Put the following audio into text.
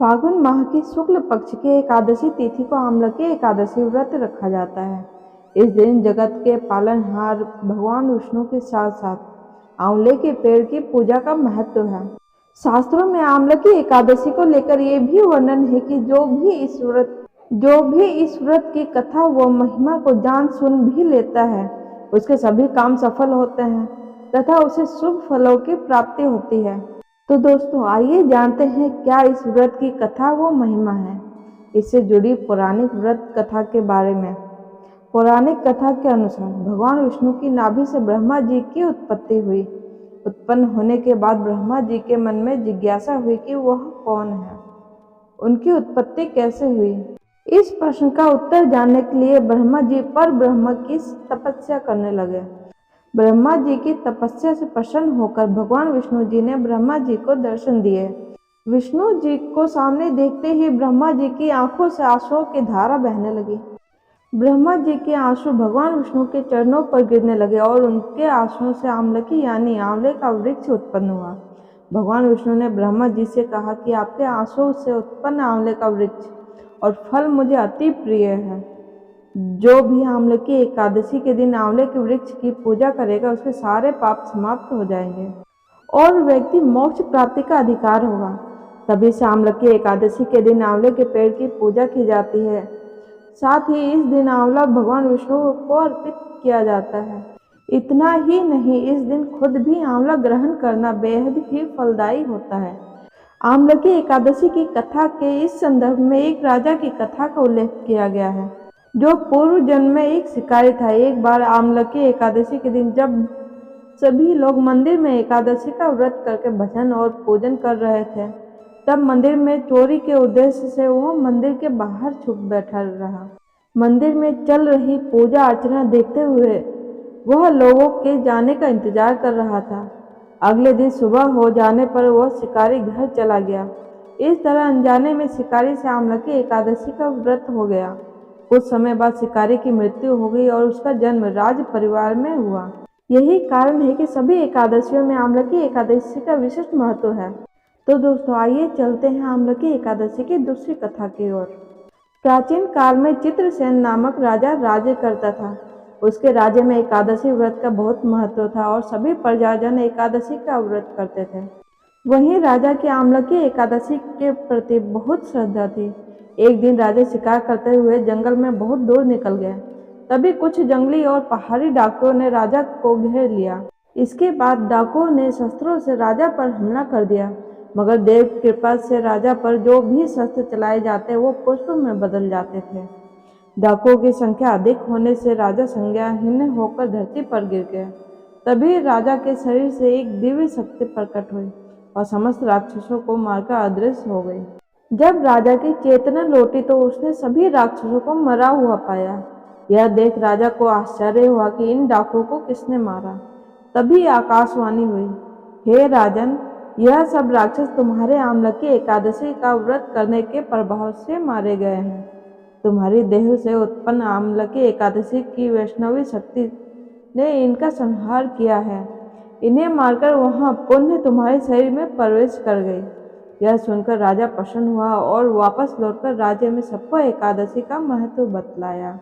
फागुन माह की शुक्ल पक्ष की एकादशी तिथि को आमलकी एकादशी व्रत रखा जाता है। इस दिन जगत के पालनहार भगवान विष्णु के साथ साथ आंवले के पेड़ की पूजा का महत्व है। शास्त्रों में आमलकी एकादशी को लेकर ये भी वर्णन है कि जो भी इस व्रत की कथा व महिमा को जान सुन भी लेता है, उसके सभी काम सफल होते हैं तथा उसे शुभ फलों की प्राप्ति होती है। तो दोस्तों, आइए जानते हैं क्या इस व्रत की कथा व महिमा है। इससे जुड़ी पौराणिक व्रत कथा के बारे में। पौराणिक कथा के अनुसार भगवान विष्णु की नाभि से ब्रह्मा जी की उत्पत्ति हुई। उत्पन्न होने के बाद ब्रह्मा जी के मन में जिज्ञासा हुई कि वह कौन है, उनकी उत्पत्ति कैसे हुई। इस प्रश्न का उत्तर जानने के लिए ब्रह्मा जी पर ब्रह्म की तपस्या करने लगे। ब्रह्मा जी की तपस्या से प्रसन्न होकर भगवान विष्णु जी ने ब्रह्मा जी को दर्शन दिए। विष्णु जी को सामने देखते ही ब्रह्मा जी की आंखों से आंसुओं की धारा बहने लगी। ब्रह्मा जी के आंसू भगवान विष्णु के चरणों पर गिरने लगे और उनके आंसुओं से आमलकी यानी आंवले का वृक्ष उत्पन्न हुआ। भगवान विष्णु ने ब्रह्मा जी से कहा कि आपके आंसुओं से उत्पन्न आंवले का वृक्ष और फल मुझे अति प्रिय है। जो भी आमलकी एकादशी के दिन आंवले के वृक्ष की पूजा करेगा, उसके सारे पाप समाप्त हो जाएंगे और व्यक्ति मोक्ष प्राप्ति का अधिकार होगा। तभी से आमलकी एकादशी के दिन आंवले के पेड़ की पूजा की जाती है। साथ ही इस दिन आंवला भगवान विष्णु को अर्पित किया जाता है। इतना ही नहीं, इस दिन खुद भी आंवला ग्रहण करना बेहद ही फलदायी होता है। आमलकी एकादशी की कथा के इस संदर्भ में एक राजा की कथा का उल्लेख किया गया है, जो पूर्व जन्म में एक शिकारी था। एक बार आमलकी एकादशी के दिन जब सभी लोग मंदिर में एकादशी का व्रत करके भजन और पूजन कर रहे थे, तब मंदिर में चोरी के उद्देश्य से वह मंदिर के बाहर छुप बैठा रहा। मंदिर में चल रही पूजा अर्चना देखते हुए वह लोगों के जाने का इंतजार कर रहा था। अगले दिन सुबह हो जाने पर वह शिकारी घर चला गया। इस तरह अनजाने में शिकारी से आमलकी एकादशी का व्रत हो गया। कुछ समय बाद शिकारी की मृत्यु हो गई और उसका जन्म राज परिवार में हुआ। यही कारण है कि सभी एकादशियों में आमलकी एकादशी का विशिष्ट महत्व है। तो दोस्तों, आइए चलते हैं आमलकी एकादशी की दूसरी कथा की ओर। प्राचीन काल में चित्रसेन नामक राजा राज्य करता था। उसके राज्य में एकादशी व्रत का बहुत महत्व था और सभी प्रजाजन एकादशी का व्रत करते थे। वहीं राजा की आमलकी एकादशी के प्रति बहुत श्रद्धा थी। एक दिन राजा शिकार करते हुए जंगल में बहुत दूर निकल गए। तभी कुछ जंगली और पहाड़ी डाकुओं ने राजा को घेर लिया। इसके बाद डाकुओं ने शस्त्रों से राजा पर हमला कर दिया, मगर देव कृपा से राजा पर जो भी शस्त्र चलाए जाते वो पुष्प में बदल जाते थे। डाकुओं की संख्या अधिक होने से राजा संज्ञाहीन होकर धरती पर गिर गए। तभी राजा के शरीर से एक दिव्य शक्ति प्रकट हुई और समस्त राक्षसों को मारकर अदृश्य हो गई। जब राजा की चेतना लौटी तो उसने सभी राक्षसों को मरा हुआ पाया। यह देख राजा को आश्चर्य हुआ कि इन डाकुओं को किसने मारा। तभी आकाशवाणी हुई, हे राजन, यह सब राक्षस तुम्हारे आमलकी एकादशी का व्रत करने के प्रभाव से मारे गए हैं। तुम्हारी देह से उत्पन्न आमलकी एकादशी की वैष्णवी शक्ति ने इनका संहार किया है। इन्हें मारकर वहां पुण्य तुम्हारे शरीर में प्रवेश कर गई। यह सुनकर राजा प्रसन्न हुआ और वापस लौटकर राज्य में सबको एकादशी का महत्व बतलाया।